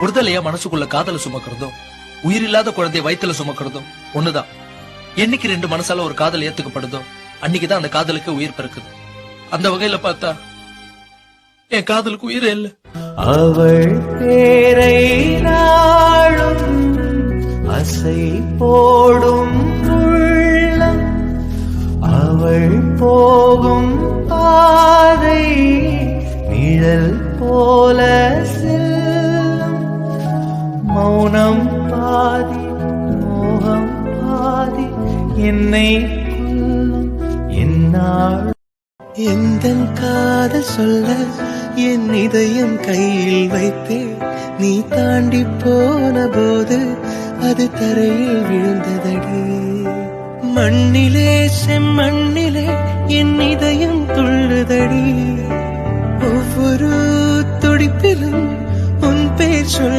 ஒருதலையா மனசுக்குள்ள காதல சுமக்கிறதும் உயிரில்லாத குழந்தைய வயித்துல சுமக்கிறதும் ஒண்ணுதான். என்னைக்கு ரெண்டு மனசால ஒரு காதல் ஏத்துக்கப்படுதோ அன்னைக்குதான் அந்த காதலுக்கு உயிர் பிறக்குது. அந்த வகையில பார்த்தா என் காதலுக்கு உயிரே இல்ல. அவள் பேரை நாளும் அசை போடும் உள்ளம், அவள் போகும் பாதை நிழல் போல செல்லும். மௌனம் பாதி மோகம் பாதி என்னை கொல்லும் என்னாள். எந்தன் காதல் சொல்ல என் இதயம் கையில் வைத்தேன். நீ தாண்டி போன போது அது தரையில் விழுந்ததடி. மண்ணிலே செம்மண்ணிலே என் இதயம் துள்ளுதடி. ஒவ்வொரு துடிப்பிலும் உன் பேர் சொல்